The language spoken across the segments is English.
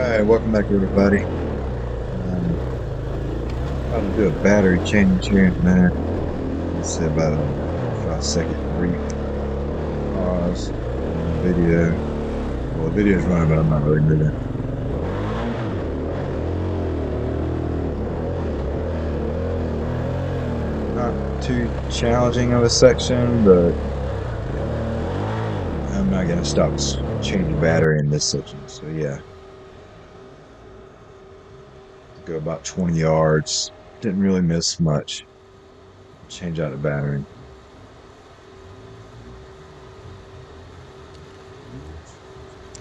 Alright, welcome back everybody. About to do a battery change here in a minute. Let's say about a 5-second brief pause in the video. Well, the video's running, but I'm not really moving. Not too challenging of a section, but I'm not gonna stop changing battery in this section, so yeah. Go about 20 yards. Didn't really miss much. Change out the battery.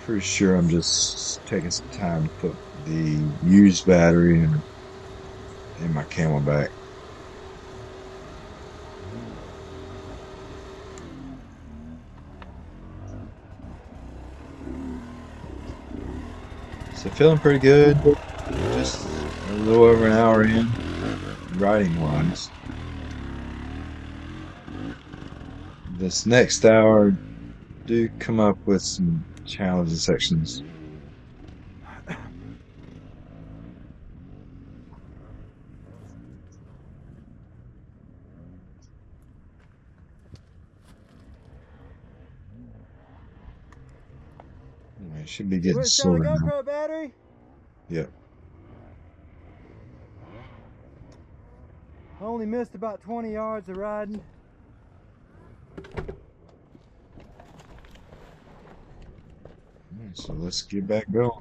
Pretty sure I'm just taking some time to put the used battery in my Camelback. So feeling pretty good. Just a little over an hour in, riding wise. This next hour do come up with some challenging sections. I should be getting sorted now. GoPro battery? Yep. I only missed about 20 yards of riding. Alright, so let's get back going.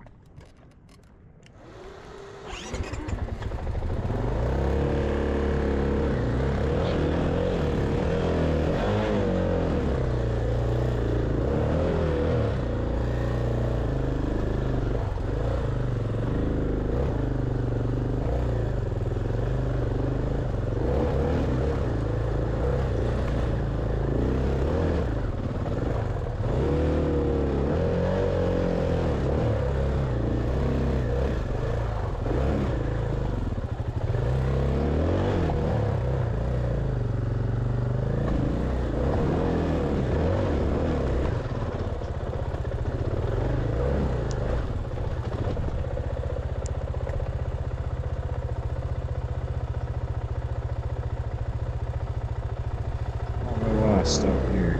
Stop here.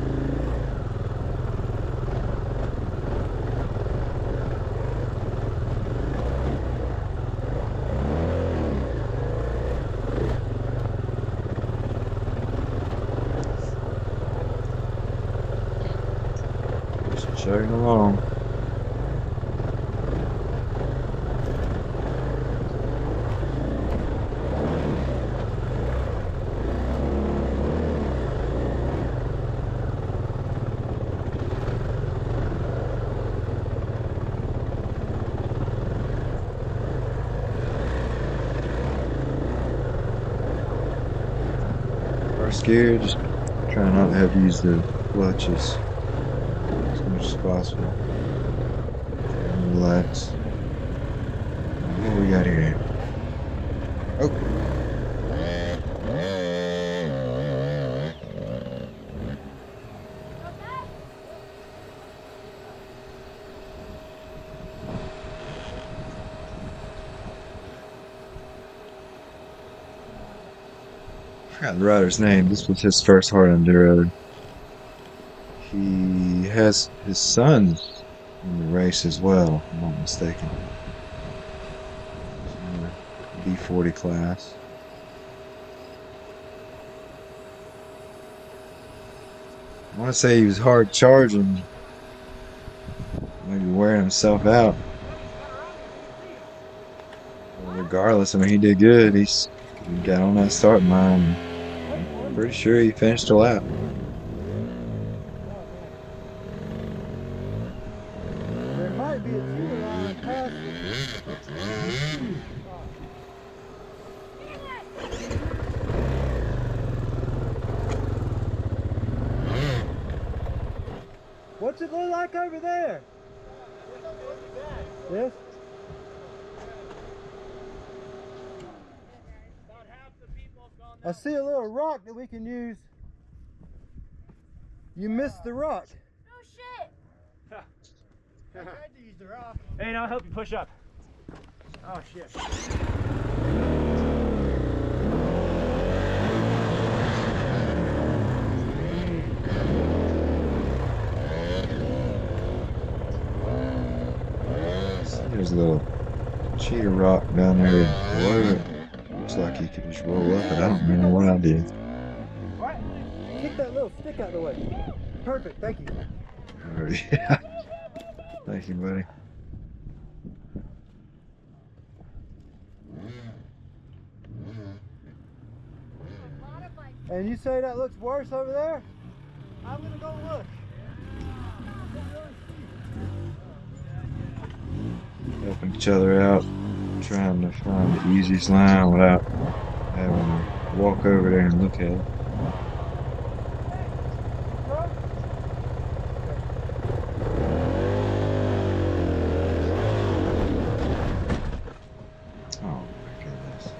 Just chugging along. First gear, just trying not to have to use the clutches as much as possible. Relax. What we got here? Oh. I forgot the rider's name. This was his first hard enduro. He has his sons in the race as well, if I'm not mistaken. B40 class. I want to say he was hard charging, maybe wearing himself out. Well, regardless, I mean, he did good. He got on that starting line. I'm pretty sure he finished a lap. There might be a tree line past What's it look like over there? Yes? I see a little rock that we can use. You missed the rock. Oh shit! I tried to use the rock. Hey, I'll help you push up. Oh shit. There's a little cheater rock down there below it. Looks like you could just roll up it. I don't know what I did. What? Kick that little stick out of the way. Perfect, thank you. Oh, yeah. Thank you, buddy. And you say that looks worse over there? I'm gonna go look. Helping each other out, trying to find the easiest line without having to walk over there and look at it. Oh my goodness.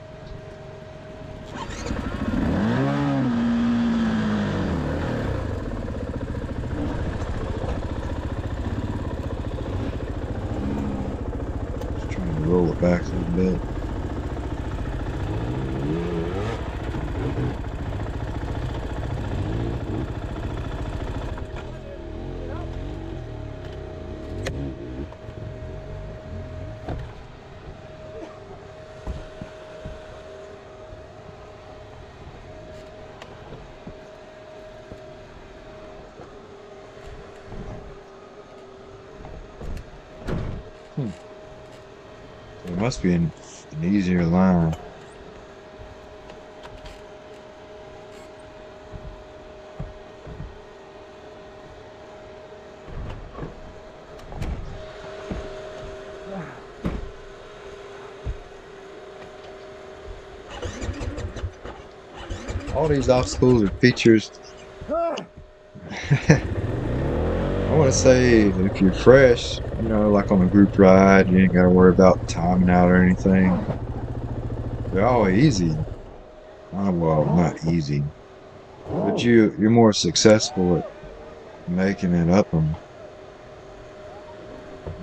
Just trying to roll it back a little bit. It must be an easier line. All these obstacles are features. I want to say if you're fresh, you know, like on a group ride, you ain't got to worry about timing out or anything. They're all easy. Well, not easy, but you're more successful at making it up them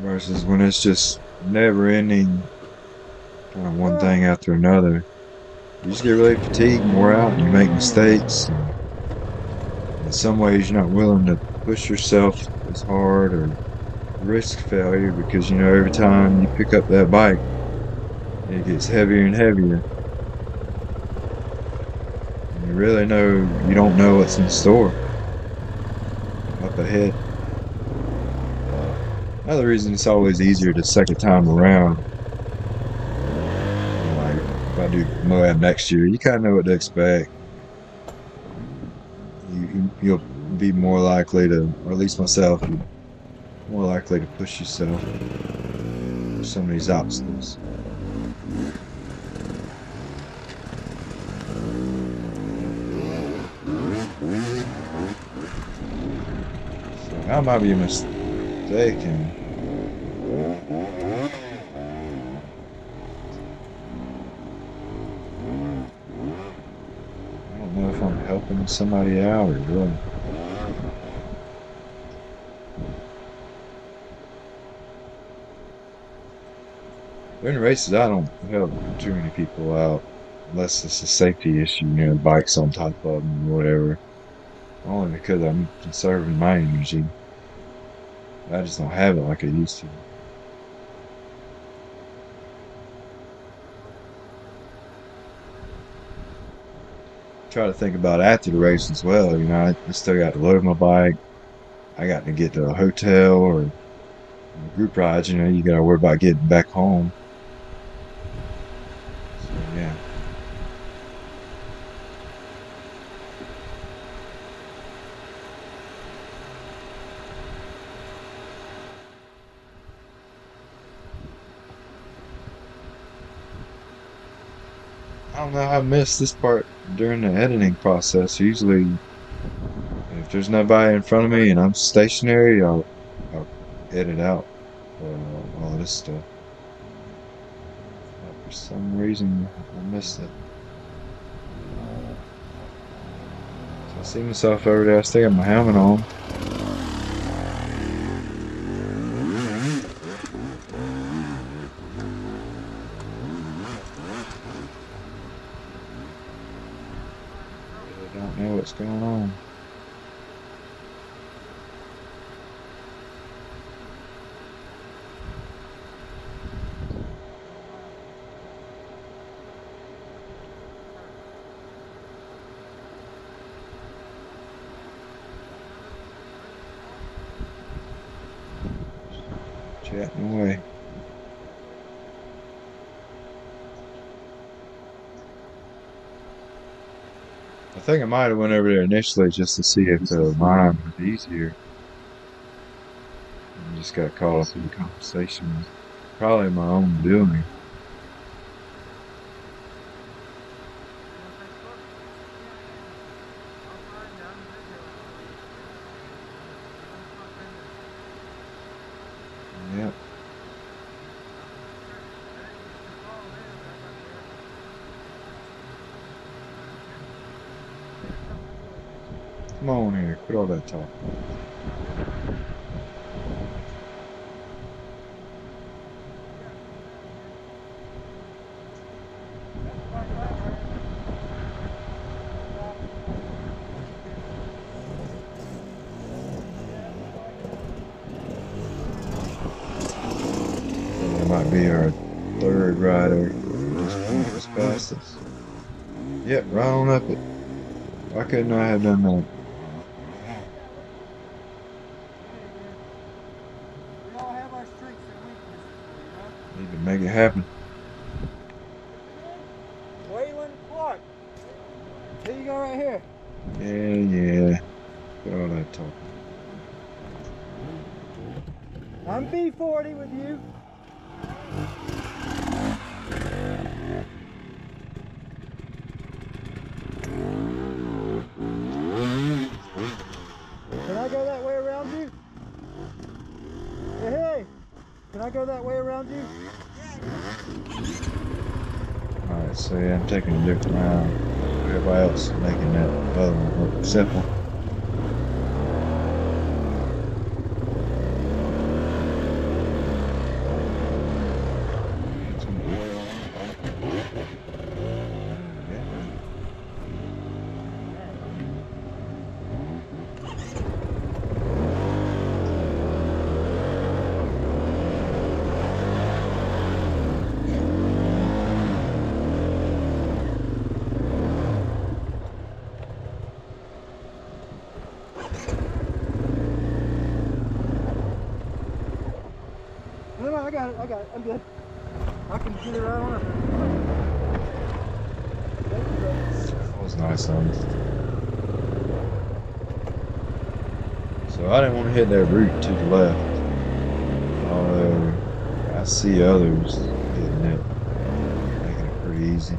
versus when it's just never ending, kind of one thing after another. You just get really fatigued and wore out, and you make mistakes. And in some ways, you're not willing to push yourself as hard or risk failure because, you know, every time you pick up that bike, it gets heavier and heavier. And you really you don't know what's in store up ahead. Another reason it's always easier the second time around. Like if I do Moab next year, you kind of know what to expect. You'll be more likely to, or at least myself, more likely to push yourself for some of these obstacles. So I might be mistaken. I don't know if I'm helping somebody out or what. During races, I don't help too many people out unless it's a safety issue, you know, bikes on top of them or whatever. Only because I'm conserving my energy. I just don't have it like I used to. Try to think about after the race as well. You know, I still got to load my bike. I got to get to a hotel or group rides. You know, you got to worry about getting back home. So yeah. I don't know. I missed this part during the editing process. Usually, if there's nobody in front of me and I'm stationary, I'll edit out all this stuff. But for some reason, I missed it. So I see myself over there. I still got my helmet on. What's going on? Chatting away. I think I might have went over there initially just to see if the mine was easier. I just got caught up in the conversation. Probably my own doing. Yep. Come on here, quit all that talk. That might be our third rider. Just went as fast as. Yep, right on up it. Why couldn't I have done that? We all have our strengths and weaknesses, Need to make it happen. Waylon Clark. Here you go right here. Yeah. Quit all that talk. I'm B40 with you. Can I go that way around you? Hey, can I go that way around you? Alright, so yeah, I'm taking a different route. Everybody else is making that other one look simple. No, I got it, I'm good. I can get it right on up. That was nice on us. So I didn't want to hit that route to the left. Although I see others hitting it, making it pretty easy.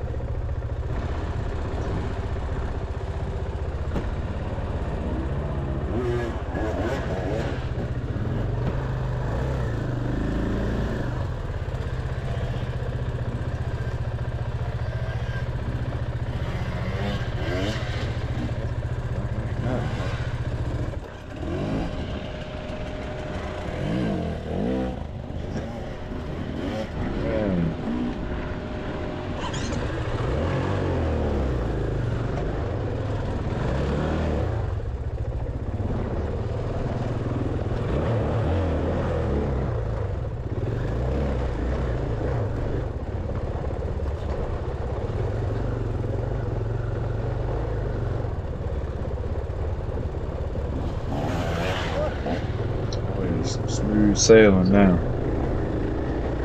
Smooth sailing now,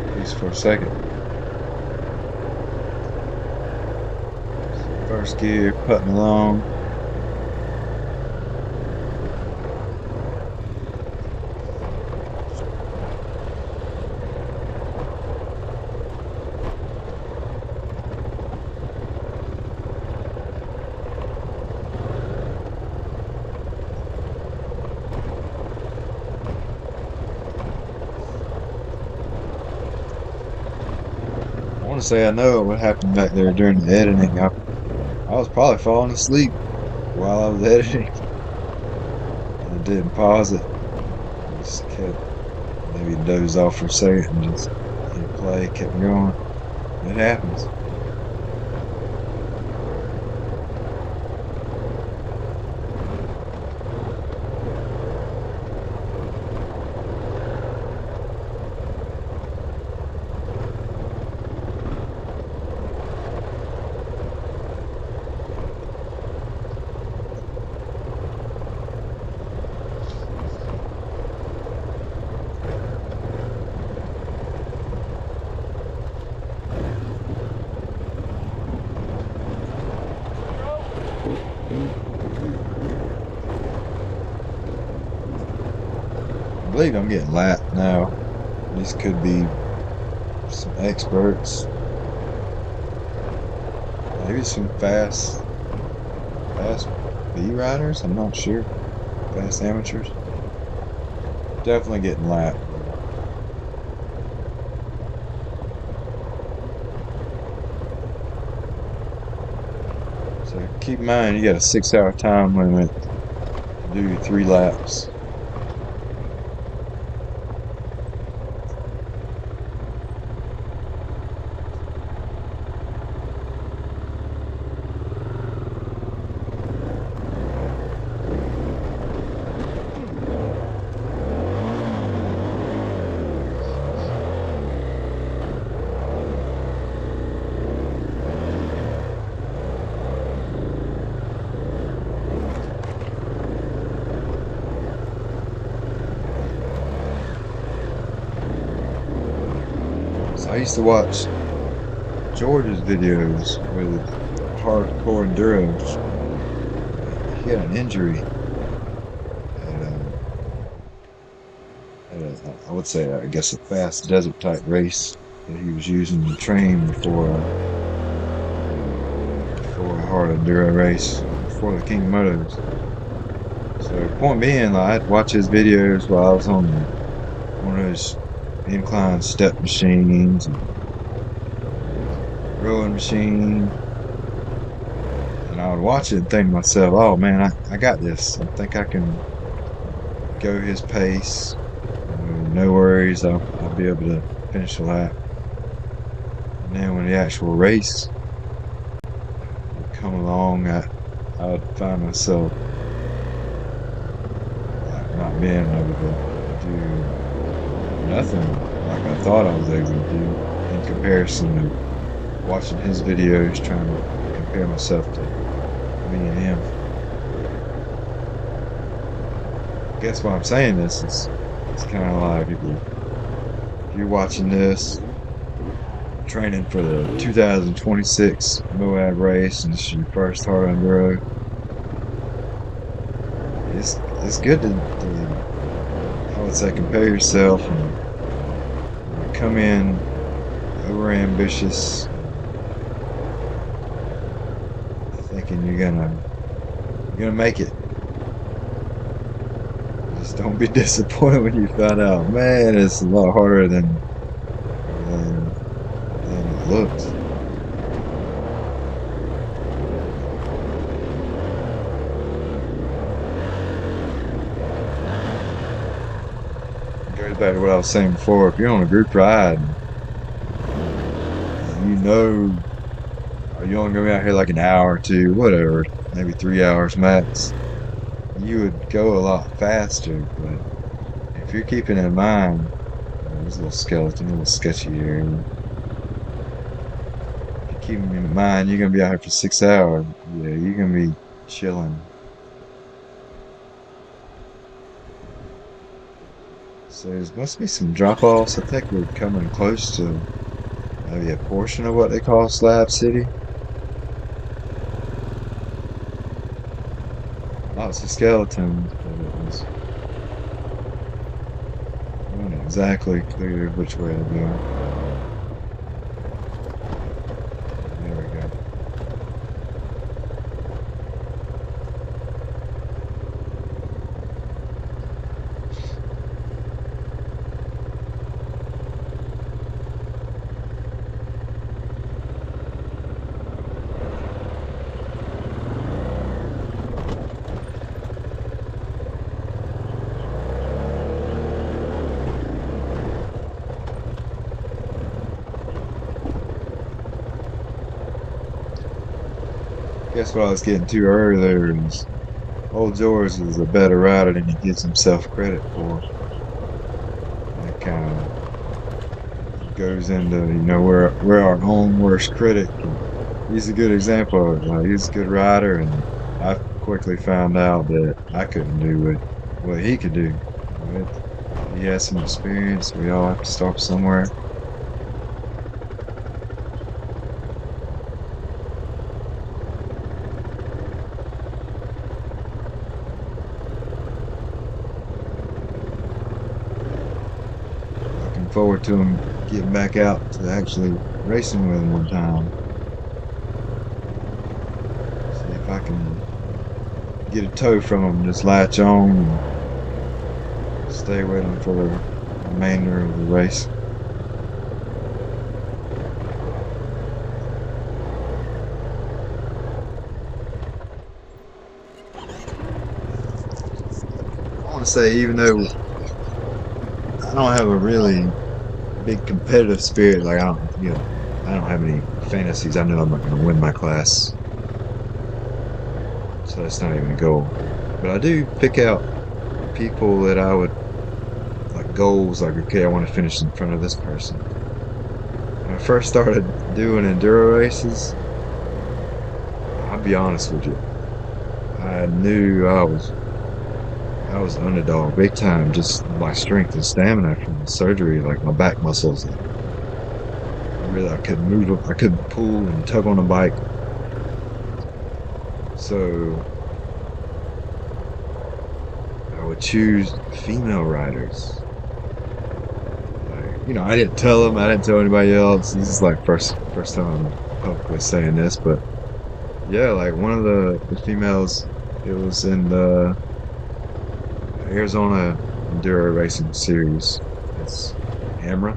at least for a second. First gear, putting along. I want to say I know what happened back there during the editing. I was probably falling asleep while I was editing. I didn't pause it. Just kept maybe dozed off for a second and just hit play, kept going. It happens. believe I'm getting lapped now. These could be some experts, maybe some fast B riders. I'm not sure. Fast amateurs. Definitely getting lapped. So keep in mind, you got a 6 hour time limit to do your 3 laps. So I used to watch George's videos with hardcore enduro. He had an injury I would say, I guess, a fast desert type race that he was using to train for a hard enduro race before the King Motos. So point being, like, I'd watch his videos while I was on one of those incline step machines and rowing machine, and I would watch it and think to myself, "Oh man, I got this. I think I can go his pace. No worries. I'll be able to finish the lap." And then when the actual race would come along, I would find myself like not being able to do nothing like I thought I was able to do in comparison to watching his videos, trying to compare myself to me and him. I guess why I'm saying this is it's kind of like if you're watching this, training for the 2026 Moab race, and this is your first hard enduro. It's good to I would say compare yourself and come in over ambitious, thinking you're gonna make it. Just don't be disappointed when you find out, man, it's a lot harder than it looks. It goes back to what I was saying before. If you're on a group ride, you know, you're only gonna be out here like an hour or two, whatever, maybe 3 hours max. You would go a lot faster, but if you're keeping in mind, there's a little skeleton, a little sketchy area. If you keep in mind you're gonna be out here for 6 hours, yeah, you're gonna be chilling. So there must be some drop-offs. I think we're coming close to maybe a portion of what they call Slab City. Lots of skeletons, but it was not exactly clear which way to go. There we go. Guess what I was getting to earlier is old George is a better rider than he gives himself credit for. That kind of goes into, we're our own worst critic. And he's a good example of it. Like, he's a good rider, and I quickly found out that I couldn't do what he could do. He has some experience. We all have to start somewhere. forward to him getting back out to actually racing with him one time. See if I can get a tow from him, just latch on and stay with him for the remainder of the race. I want to say, even though I don't have a really big competitive spirit, like I don't have any fantasies. I know I'm not going to win my class, so that's not even a goal. But I do pick out people that I would like goals. Like, okay, I want to finish in front of this person. When I first started doing enduro races, I'll be honest with you, I knew I was an underdog big time. Just my strength and stamina from the surgery, like my back muscles. I couldn't move them. I couldn't pull and tug on a bike. So I would choose female riders. Like, I didn't tell them. I didn't tell anybody else. This is like first time I'm publicly saying this, but yeah, like one of the females, it was in the Arizona Enduro Racing Series. It's Amra.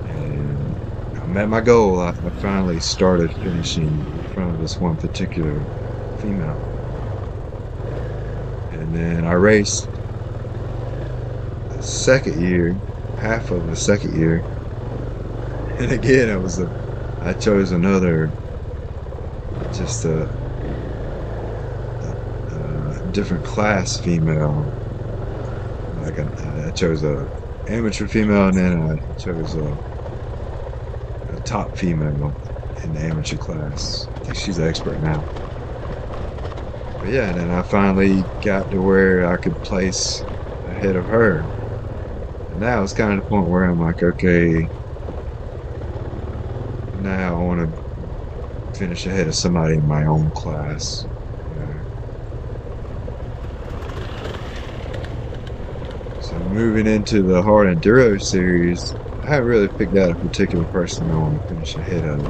And I met my goal. I finally started finishing in front of this one particular female. And then I raced the second year, half of the second year. And again, I chose another, just a different class female. Like I chose a amateur female, and then I chose a top female in the amateur class. I think she's an expert now. But yeah, and then I finally got to where I could place ahead of her. And now it's kind of the point where I'm like, okay, now I want to finish ahead of somebody in my own class. So moving into the hard enduro series, I haven't really picked out a particular person I want to finish ahead of.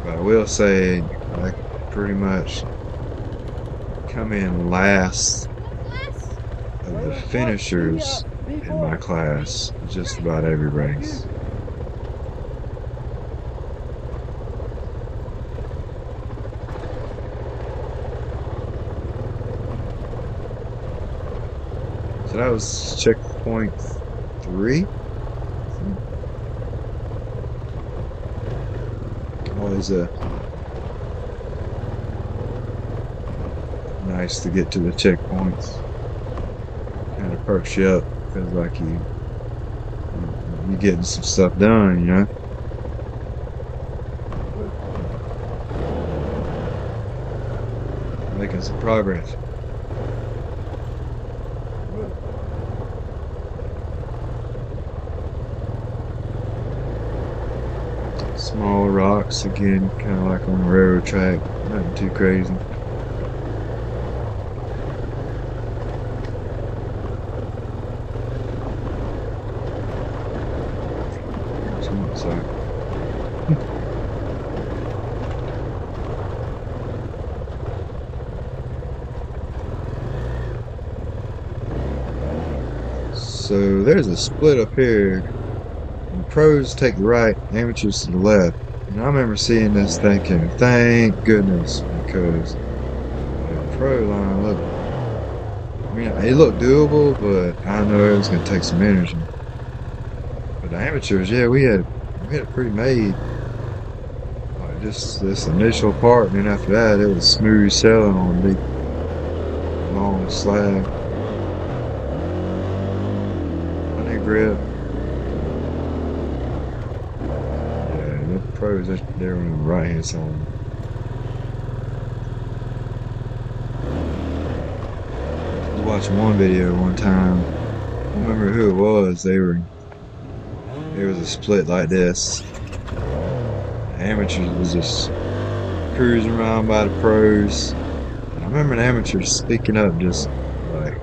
But I will say I pretty much come in last of the finishers in my class just about every race. So that was checkpoint 3. Always nice to get to the checkpoints. Kind of perks you up, feels like you getting some stuff done, Making some progress. Small rocks again, kind of like on the railroad track, nothing too crazy. Sorry. So there's a split up here. And pros take the right, amateurs to the left. And I remember seeing this thinking, thank goodness, because the pro line it looked doable, but I know it was going to take some energy. But the amateurs, yeah, we had it pretty made. Like just this initial part, and then after that, it was smooth sailing on a big, long slab. Honey grip. Yeah, the pros, they're on the right hand side. I was watching one video one time. I don't remember who it was. There was a split like this. Amateurs was just cruising around by the pros. And I remember an amateur speaking up, just like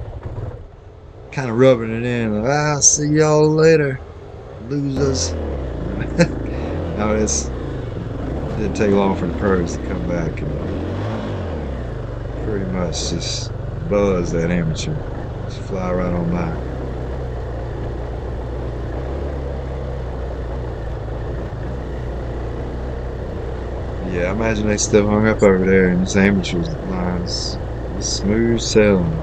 kind of rubbing it in. Like, I'll see y'all later, losers. No, it didn't take long for the pros to come back and pretty much just buzz that amateur. Just fly right on by. Yeah, I imagine they still hung up over there in this amateur lines. Smooth sailing.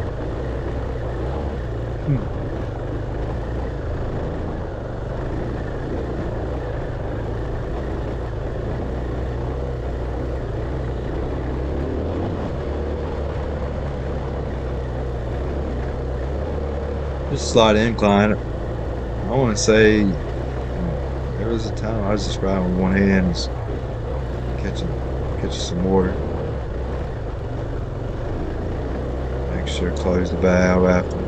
Just a slight incline. I want to say there was a time I was just riding with one hand, just catching some water. Make sure to close the valve afterwards.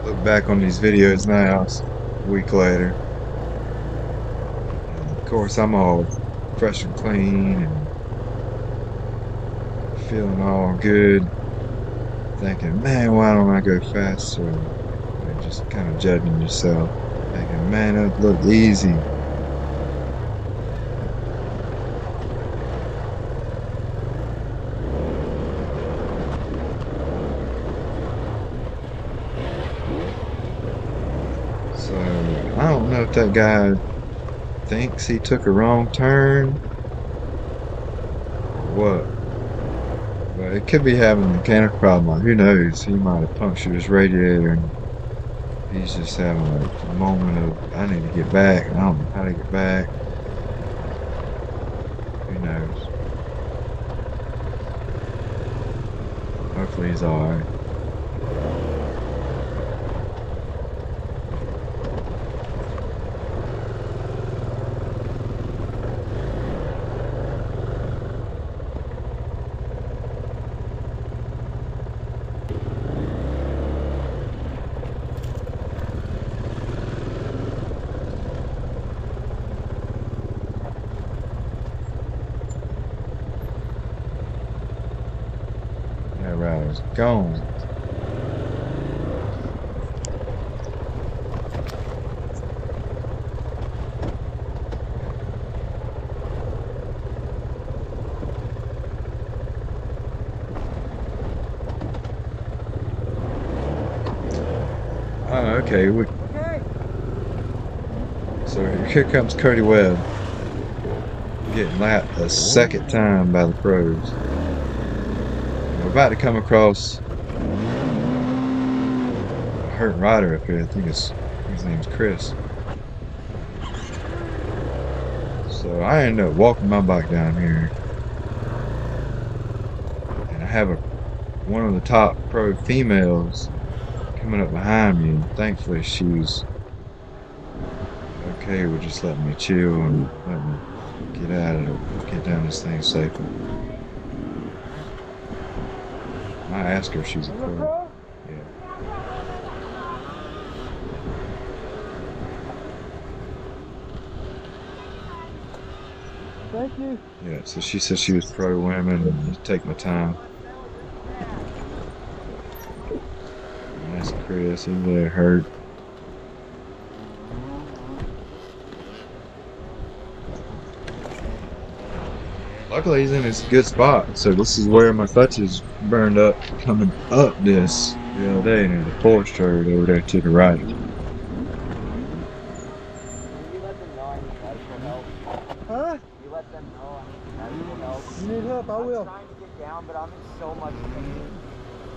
Look back on these videos now, it's a week later. And of course, I'm all fresh and clean and feeling all good. Thinking, man, why don't I go faster? And just kind of judging yourself. Thinking, man, that looked easy. So, I don't know if that guy thinks he took a wrong turn or what. But it could be having a mechanical problem. Like, who knows? He might have punctured his radiator and he's just having a moment of, I need to get back. And I don't know how to get back. Who knows? Hopefully he's alright. That rider's gone. Oh, okay. Okay. So here comes Cody Webb, getting lapped a second time by the pros. We're about to come across a hurt rider up here. I think his name's Chris. So I ended up walking my bike down here, and I have one of the top pro females coming up behind me, and thankfully she's okay with just letting me chill and letting me get down this thing safely. I asked her if she's a pro. Yeah. Thank you. Yeah, so she said she was pro women and take my time. And that's Chris, he's there hurt. Luckily he's in a good spot, so this is where my clutches burned up coming up this the other day near the forest road over there to the right. Can you let them know I need medical help? You need help? I will. I'm trying to get down, but I'm in so much pain.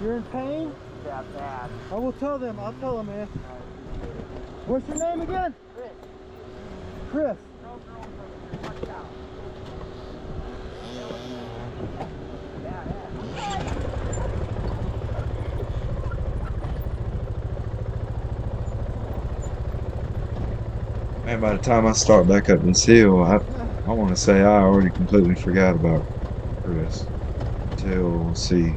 You're in pain? Yeah, bad. I will tell them. I'll tell them, man. What's your name again? Chris. Chris. No girl, watch out. Man, by the time I start back up this hill, I want to say I already completely forgot about Chris. Until, let's see,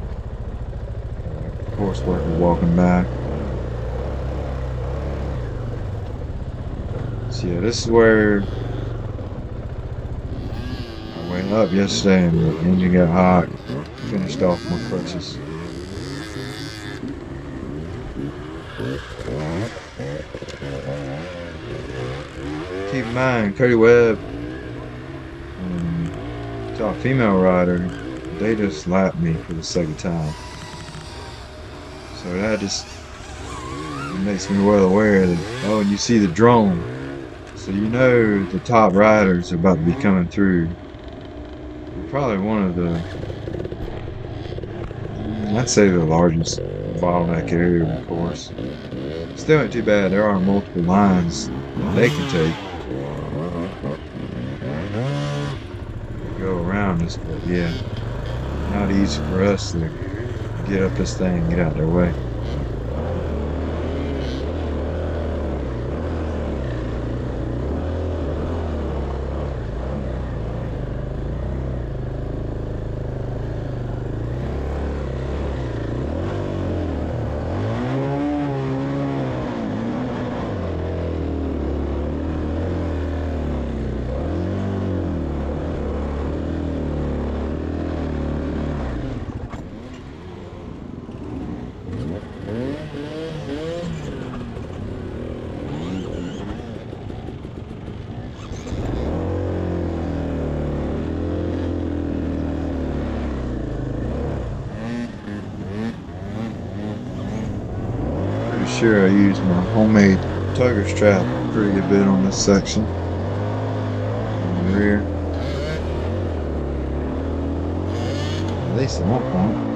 course worker walking by. So yeah, this is where I went up yesterday and the engine got hot. Finished off my clutches. Keep in mind, Cody Webb saw a female rider. They just lapped me for the second time. So that just makes me well aware that, oh, and you see the drone. So you know the top riders are about to be coming through. Probably one of the, I'd say the largest bottleneck area of the course. Still ain't too bad. There are multiple lines that they can take. Go around this, but yeah, not easy for us to get up this thing and get out their way. Sure, I used my homemade tugger strap a pretty good bit on this section. On the rear. At least at one point.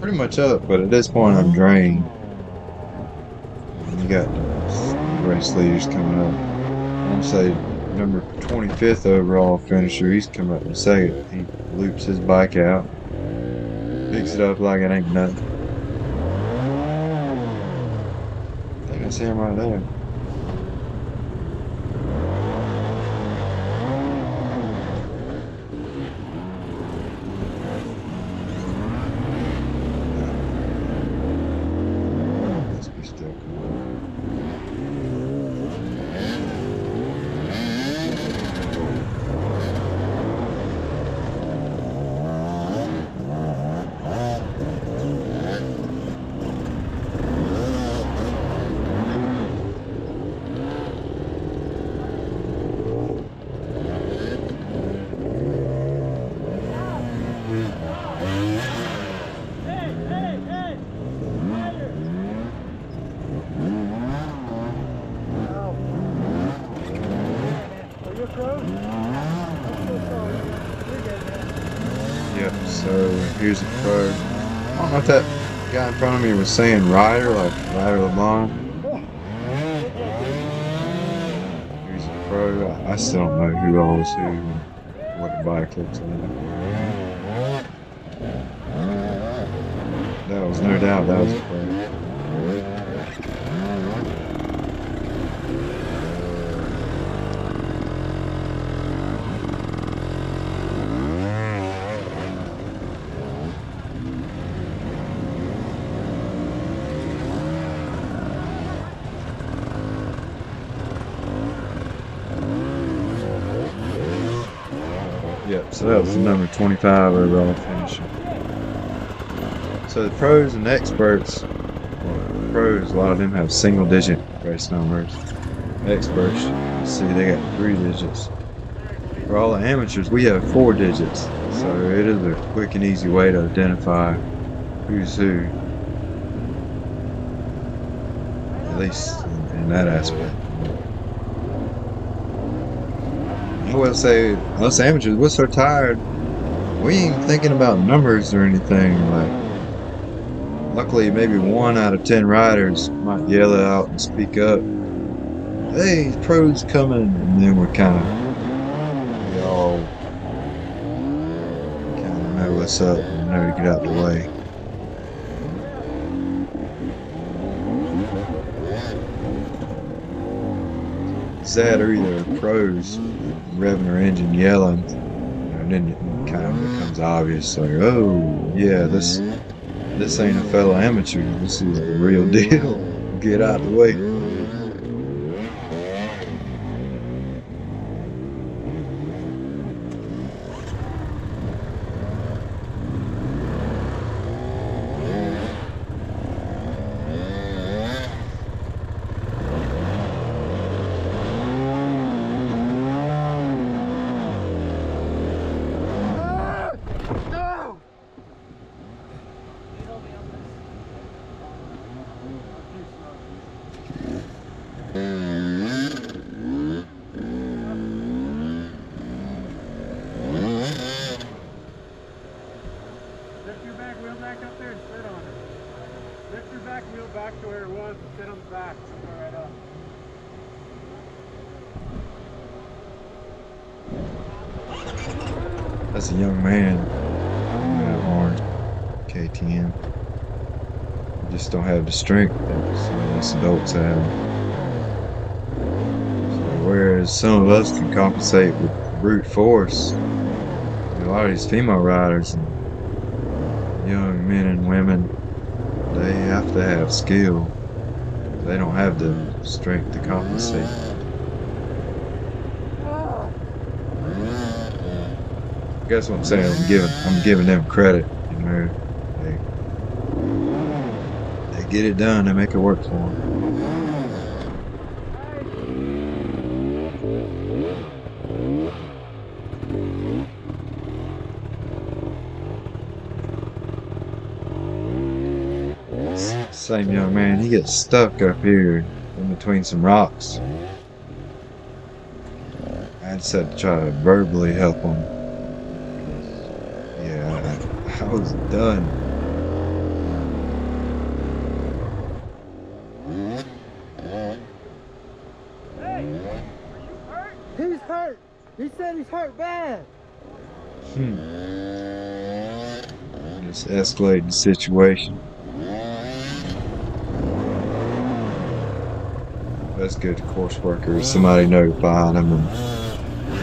Pretty much up, but at this point I'm drained. You got the race leaders coming up. I want to say number 25th overall finisher. He's coming up in second. He loops his bike out, picks it up like it ain't nothing. I think I see him right there. here's a pro. I don't know if that guy in front of me was saying Ryder, like Ryder LeBlanc. Here's a pro. I still don't know who all was who and what the bike looks like. That was no doubt that was a pro. Yep, so that was the number 25 overall finisher. So the pros and experts, well, the pros, a lot of them have single digit race numbers. Experts, you see they got 3 digits. For all the amateurs, we have 4 digits. So it is a quick and easy way to identify who's who. At least in that aspect. I will say, us amateurs, we're so tired, we ain't thinking about numbers or anything. Like, luckily, maybe 1 out of 10 riders might yell out and speak up, "Hey, pro's coming," and then we all kind of know what's up and know to get out the way. That or either pros revving their engine yelling, and then it kind of becomes obvious, like, oh yeah, this ain't a fellow amateur, this is the real deal. Get out of the way. Lift your back wheel back up there and sit on it. Lift your back wheel back to where it was and sit on the back. Go right up. That's a young man. Orange KTM. Just don't have the strength that some of us adults have. So whereas some of us can compensate with brute force, a lot of these female riders and young men and women, they have to have skill. They don't have the strength to compensate. Guess what I'm saying? I'm giving them credit. You know, they get it done. They make it work for them. Same young man, he gets stuck up here in between some rocks. I just had to try to verbally help him. Yeah, I was done. Hey, are you hurt? He's hurt. He said he's hurt bad. Just escalating the situation. That's good course workers. Somebody notified them, and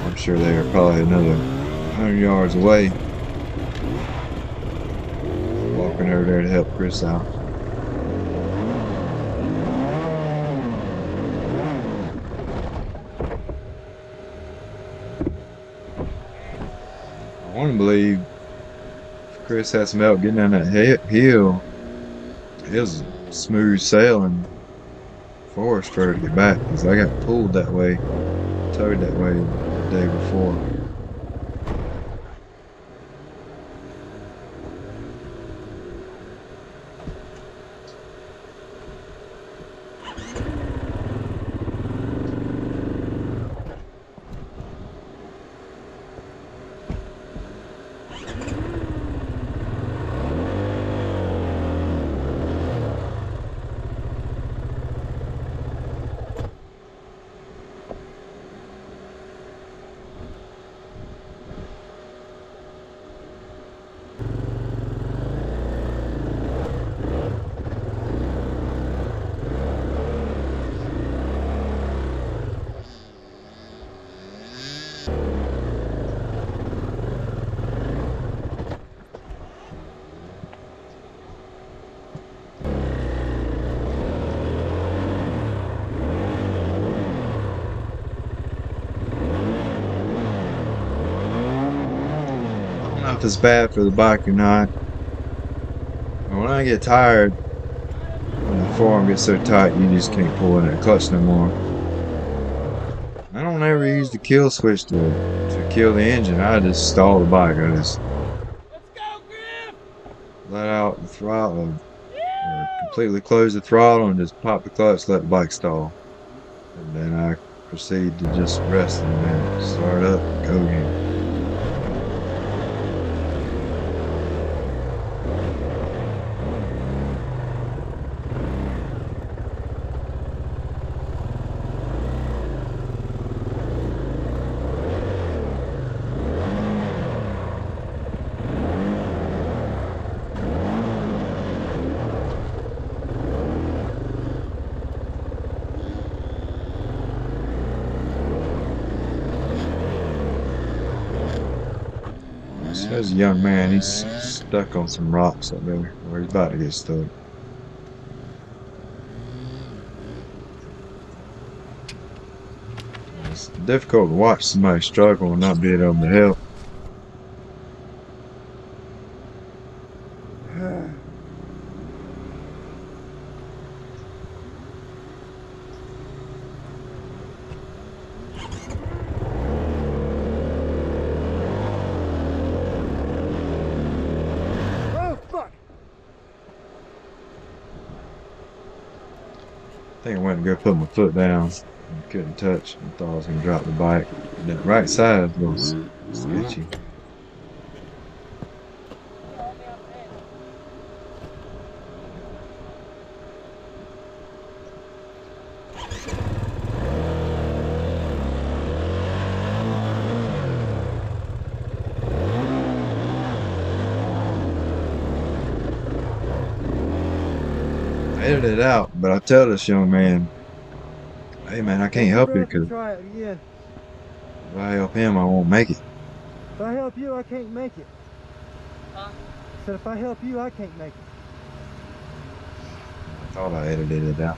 I'm sure they are probably another 100 yards away. Walking over there to help Chris out. I want to believe if Chris had some help getting down that hill, it was smooth sailing for us for her to get back, because I got pulled that way, towed that way the day before. if it's bad for the bike or not. But when I get tired, when the forearm gets so tight, you just can't pull in that clutch no more. I don't ever use the kill switch to kill the engine. I just stall the bike. I just let out the throttle or completely close the throttle and just pop the clutch, let the bike stall. And then I proceed to just rest in a minute, start up, go again. So there's a young man, he's stuck on some rocks up there, or he's about to get stuck. It's difficult to watch somebody struggle and not be able to help. I think I went to go put my foot down and couldn't touch. I thought I was going to drop the bike. That right side was sketchy. I edited it out, but I tell this young man, hey man, I can't help you because Try it again. if I help him, I won't make it. If I help you, I can't make it. Huh? I said if I help you, I can't make it. I thought I edited it out.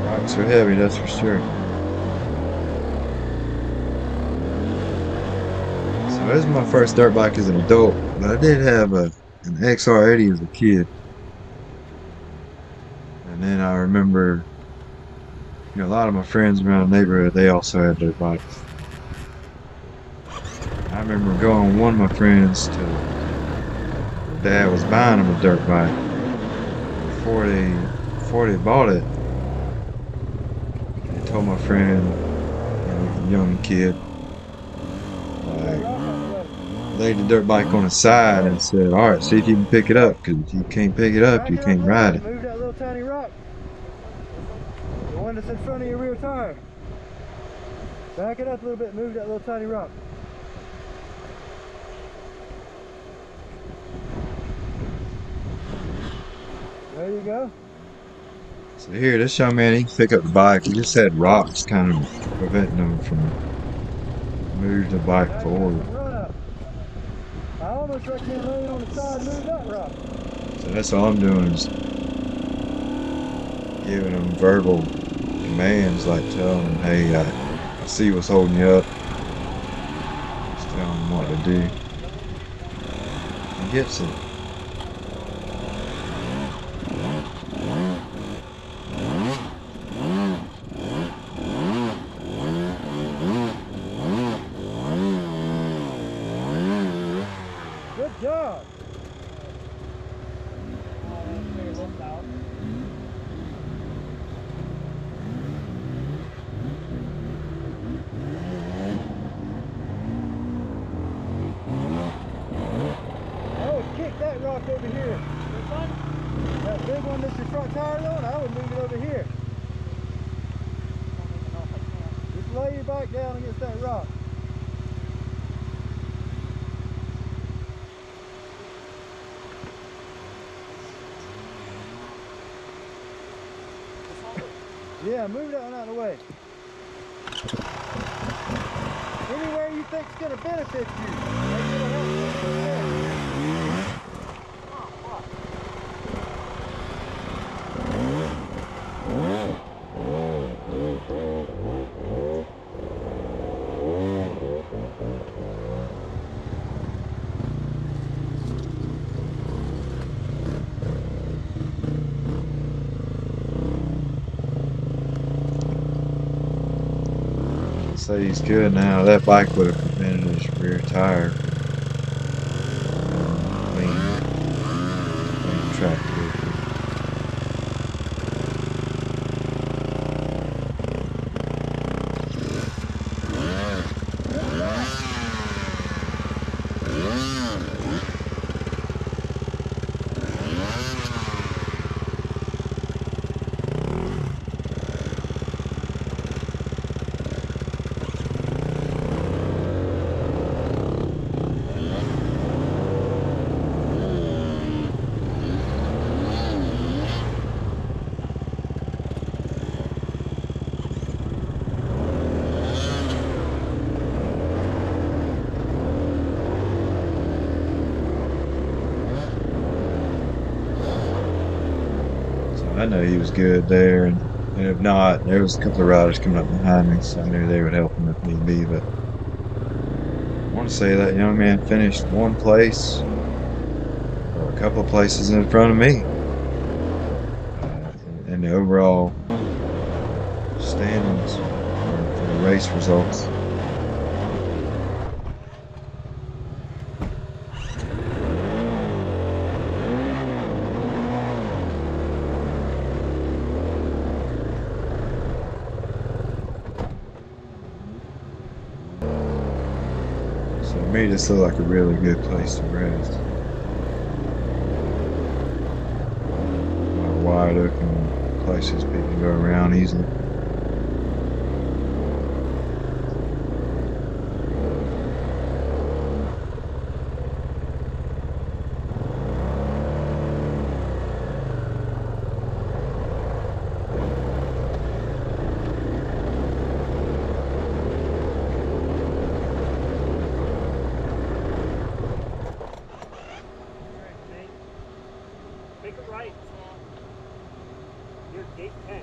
Rocks are heavy, that's for sure. So this is my first dirt bike as an adult, but I did have an XR80 as a kid. And then I remember, a lot of my friends around the neighborhood, they also had dirt bikes. I remember going with one of my friends to, dad was buying him a dirt bike. Before they bought it, he told my friend, young kid, like, laid the dirt bike on the side and said, all right, see if you can pick it up, because if you can't pick it up, you can't ride it. Move that little tiny rock. The one that's in front of your rear tire. Back it up a little bit, move that little tiny rock. There you go. So here, this young man, he can pick up the bike. He just had rocks kind of preventing him from moving the bike forward. I almost recommend laying on the side and move that rock. So that's all I'm doing is giving him verbal commands, like telling him, hey, I see what's holding you up. Just telling him what to do. He gets it. Good job. That rock over here. This one? That big one that's your front tire on, I would move it over here. Just lay your bike down against that rock. Yeah, move that one out of the way. Anywhere you think's gonna benefit you. Maybe it'll help you. Say he's good now. That bike would have prevented his rear tire from clean track vehicle. I know he was good there, and if not, there was a couple of riders coming up behind me, so I knew they would help him if need be. But I want to say that young man finished one place, or a couple of places in front of me, in the overall standings for the race results. So it made this look like a really good place to rest. Wide open places people can go around easily. Make it right. Here's gate 10.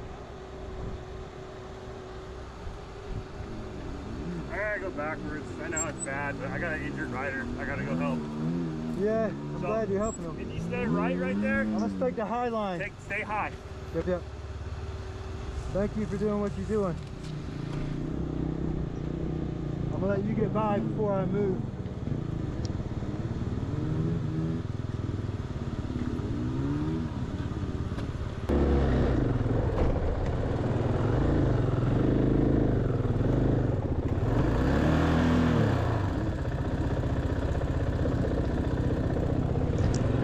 I gotta go backwards. I know it's bad, but I got an injured rider. I gotta go help. Yeah, I'm glad you're helping them. Can you stay right there? I'm gonna take the high line. Stay high. Yep. Thank you for doing what you're doing. I'm gonna let you get by before I move.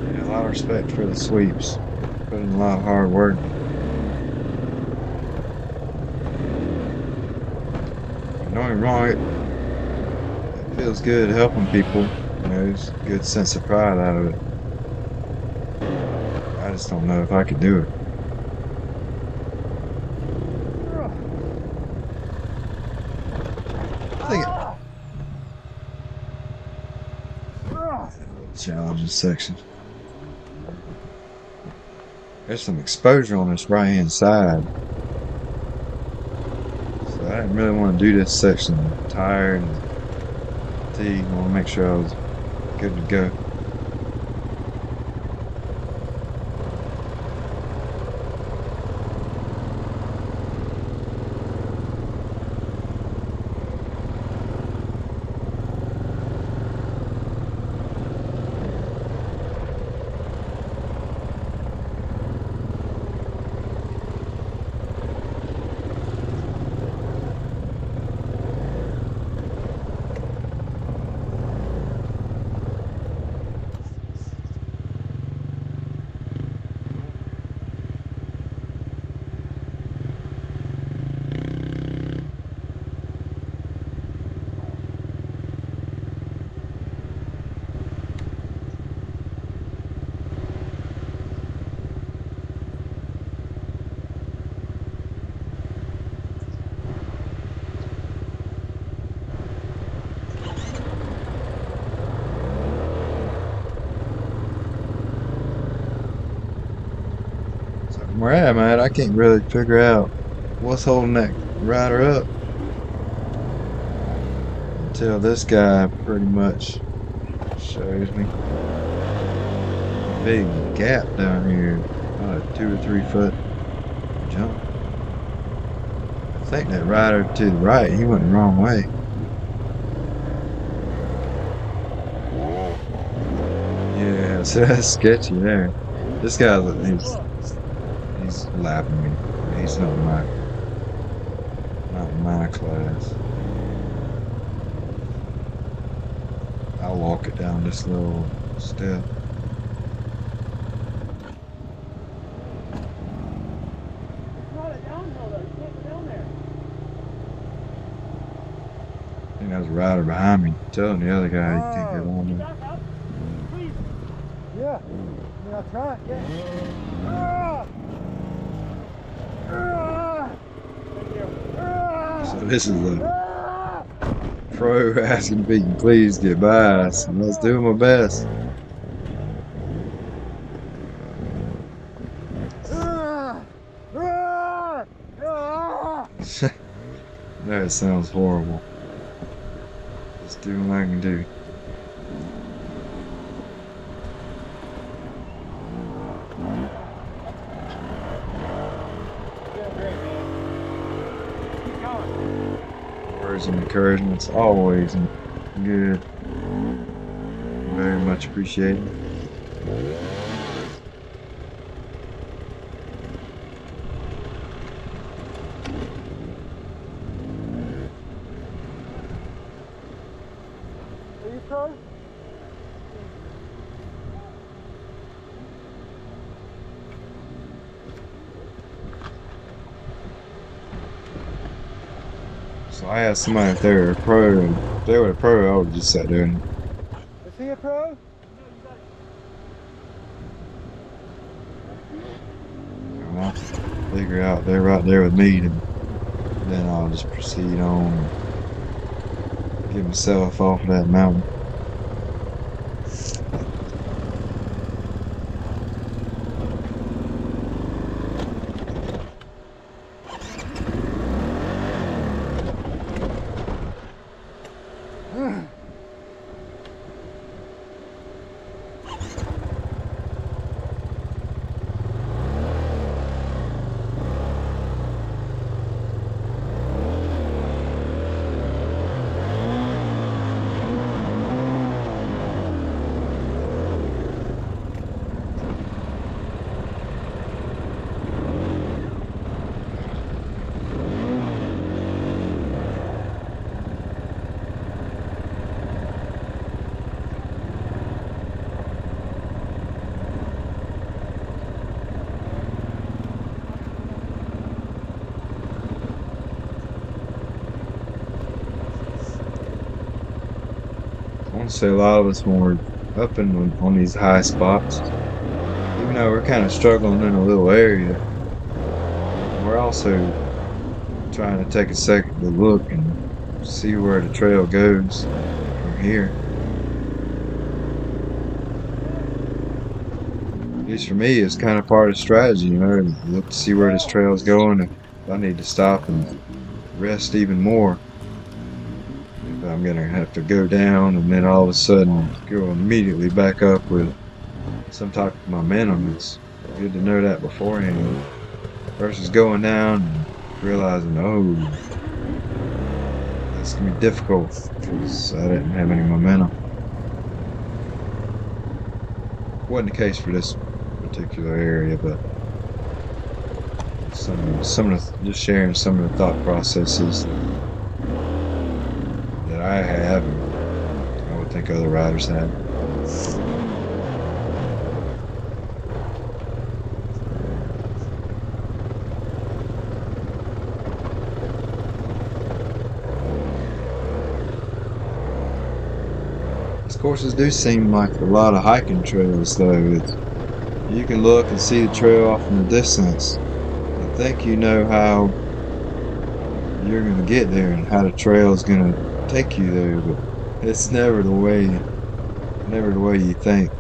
Yeah, a lot of respect for the sweeps. Put in a lot of hard work. Don't get me wrong, it feels good helping people. You know, there's a good sense of pride out of it. I just don't know if I could do it. I think challenging section. There's some exposure on this right hand side. So I didn't really want to do this section. I'm tired and fatigued. I want to make sure I was good to go. where I'm at, I can't really figure out what's holding that rider up until this guy pretty much shows me. Big gap down here, about a 2 or 3 foot jump. I think that rider to the right, he went the wrong way. Yeah, so that's sketchy there. This guy, he's lapping me. He's not my class. I'll walk it down this little step. It's not a downhill though. You can't go down there. I think that was a rider behind me telling the other guy he can't get on there. Back up, please. Yeah. I mean, I'll try it. Yeah. Ah! Ah! Thank you. Ah! So this is a Ah! pro asking if he can please get by us, and I was doing my best. Ah! Ah! Ah! That sounds horrible. Just doing what I can do. Doing great, man. Keep going. Words and encouragement's always good. Very much appreciated. Are you pro? So I asked somebody if they were a pro, and if they were a pro, I would have just sat there and Is he a pro? I'll figure out they're right there with me, and then I'll just proceed on and get myself off of that mountain. I want to say a lot of us when we're up on these high spots, even though we're kind of struggling in a little area, we're also trying to take a second to look and see where the trail goes from here. At least for me, it's kind of part of the strategy, you know, to look to see where this trail is going, if I need to stop and rest even more. If I'm gonna have to go down and then all of a sudden go immediately back up with some type of momentum, it's good to know that beforehand versus going down and realizing, oh, that's gonna be difficult because I didn't have any momentum. Wasn't the case for this particular area, but some of the, just sharing some of the thought processes that I have, and I would think other riders have. These courses do seem like a lot of hiking trails, though. You can look and see the trail off in the distance. I think you know how you're going to get there and how the trail is going to take you there, but it's never the way you think.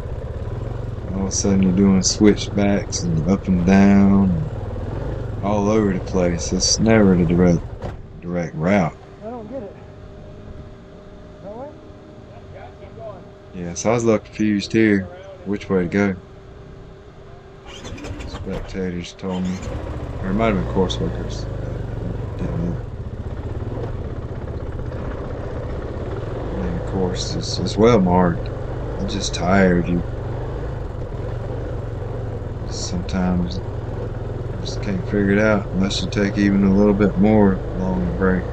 All of a sudden you're doing switchbacks and up and down. all over the place. It's never the direct route. I don't get it. That way? Yeah, keep going. Yeah, so I was a little confused here which way to go. Spectators told me, or it might have been course workers. Didn't know. And of course, it's well marked. I'm just tired. You sometimes just can't figure it out unless you take even a little bit more long break.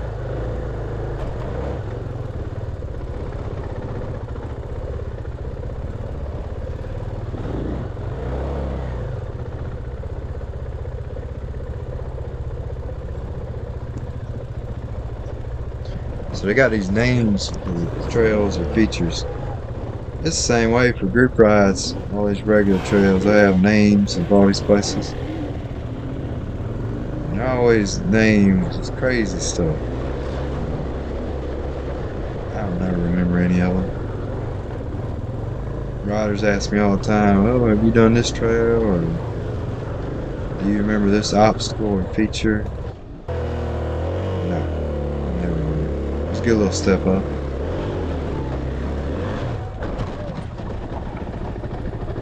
So they got these names for the trails or features. It's the same way for group rides. All these regular trails, they have names of all these places. And they're always named just crazy stuff. I don't never remember any of them. Riders ask me all the time, "Oh, have you done this trail?" or "Do you remember this obstacle or feature?" No, never remember. Just get a little step up.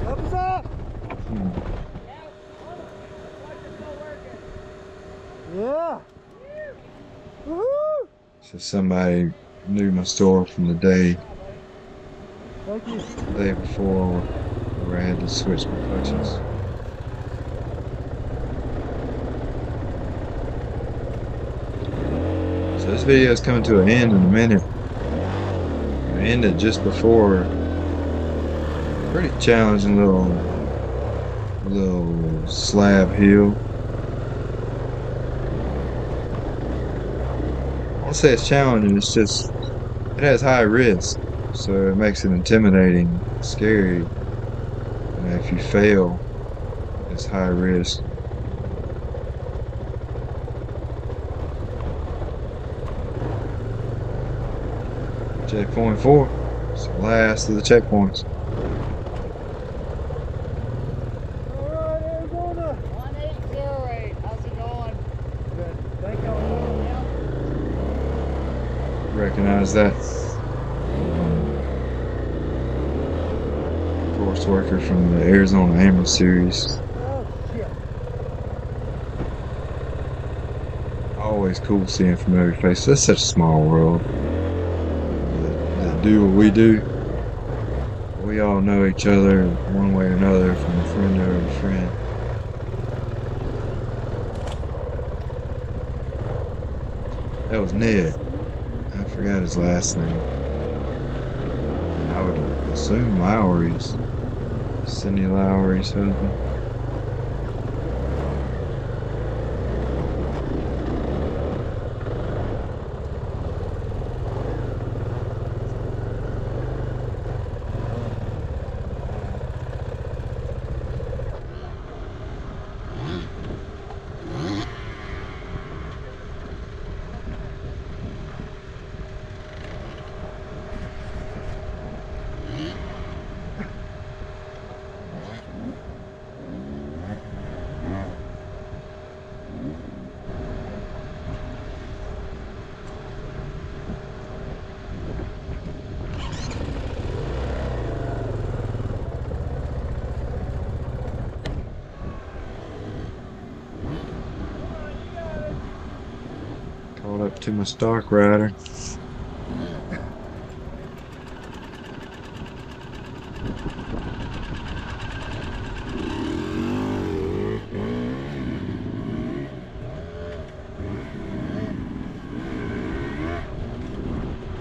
Thumbs up! Yeah! Woohoo! So somebody knew my store from the day Thank you. before where I had to switch my clutches. So this video is coming to an end in a minute. I ended just before a pretty challenging little slab hill. I won't say it's challenging, it's just it has high risk, so it makes it intimidating, scary. And if you fail, it's high risk. Checkpoint 4. It's the last of the checkpoints. Alright, Arizona! 1808. How's it going? Good. Thank you. Recognize that course worker from the Arizona Amber Series. Oh, shit. Always cool seeing familiar faces. It's such a small world. That do what we do. We all know each other one way or another, from a friend to a friend. That was Ned. I forgot his last name. I would assume Lowry's. Cindy Lowry's husband. Caught up to my stock rider.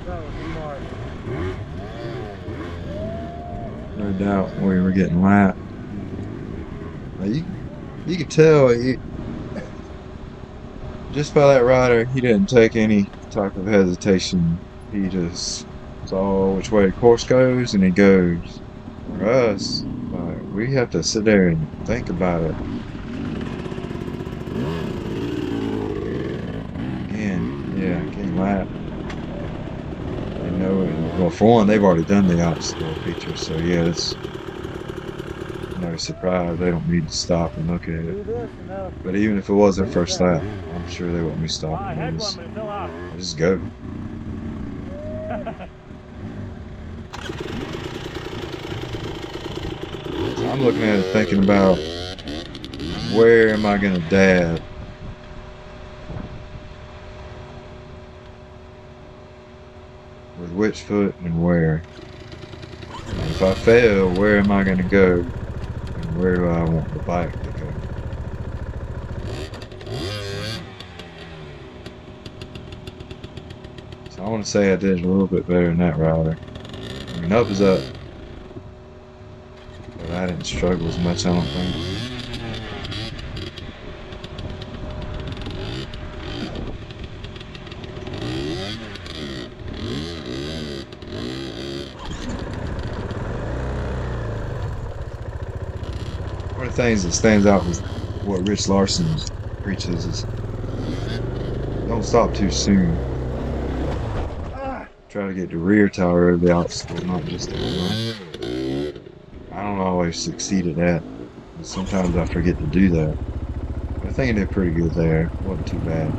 That was smart. No doubt we were getting lapped. You could tell just by that rider, he didn't take any type of hesitation. He just saw which way the course goes and he goes. For us, we have to sit there and think about it. Again, yeah, getting lapped. They know it. Well, for one, they've already done the obstacle feature, so yeah, it's no surprise. They don't need to stop and look at it. Do this and But even if it was their first lap, I'm sure they wouldn't be stopping. I had one, but it fell off. They just go. So I'm looking at it thinking about where am I going to dab? With which foot and where? And if I fail, where am I going to go? And where do I want the bike to go? So I want to say I did a little bit better than that router. I mean, up is up. But I didn't struggle as much, I don't think. One of the things that stands out is what Rich Larson preaches is don't stop too soon. Try to get the rear tire over the obstacle, not just the front. I don't always succeed at that. But sometimes I forget to do that. But I think I did pretty good there. Wasn't too bad.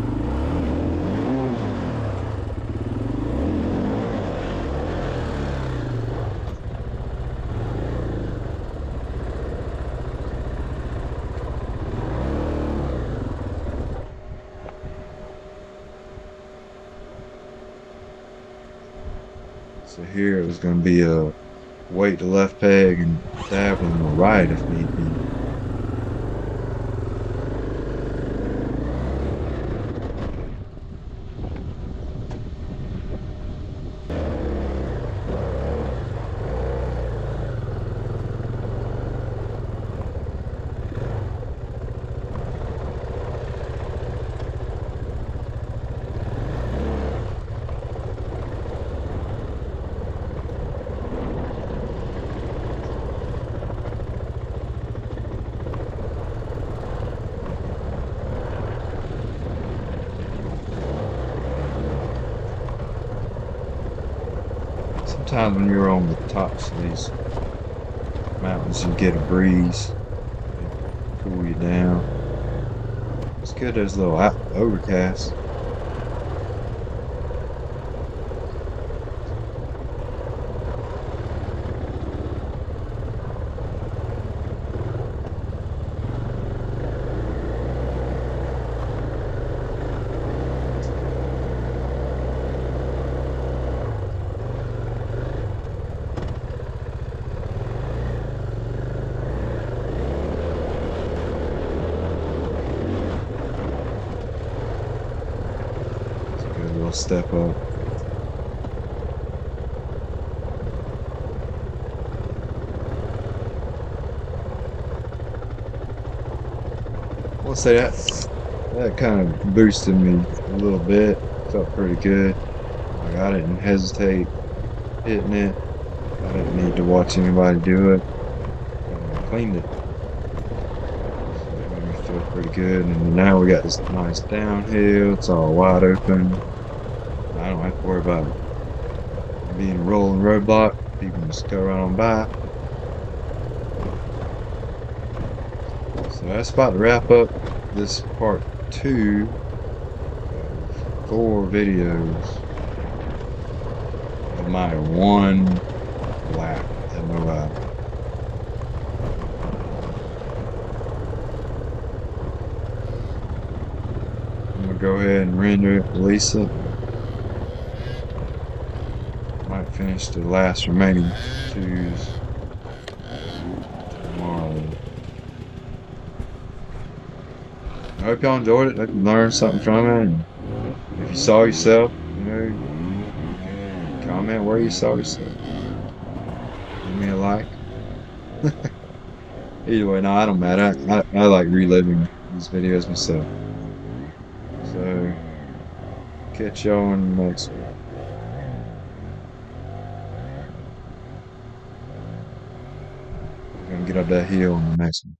So here it was going to be a weight to left peg and dab on the right if need be. Sometimes when you're on the tops of these mountains, you get a breeze, they cool you down. It's good there's a little overcast. Step up. I'll say that kind of boosted me a little bit. Felt pretty good. Like I didn't hesitate hitting it. I didn't need to watch anybody do it. I cleaned it. So it made me feel pretty good. And now we got this nice downhill. It's all wide open. I don't have to worry about it being a rolling roadblock. People can just go right on by. So that's about to wrap up this part 2 of 4 videos of my 1 lap at Moab. I'm going to go ahead and render it, release it. Might finish the last remaining 2s tomorrow. I hope y'all enjoyed it. I hope you learned something from it. And if you saw yourself, you know, comment where you saw yourself. Give me a like. Either way, no, I don't matter. I like reliving these videos myself. So, catch y'all on the next one. We're gonna get up that hill on the next one.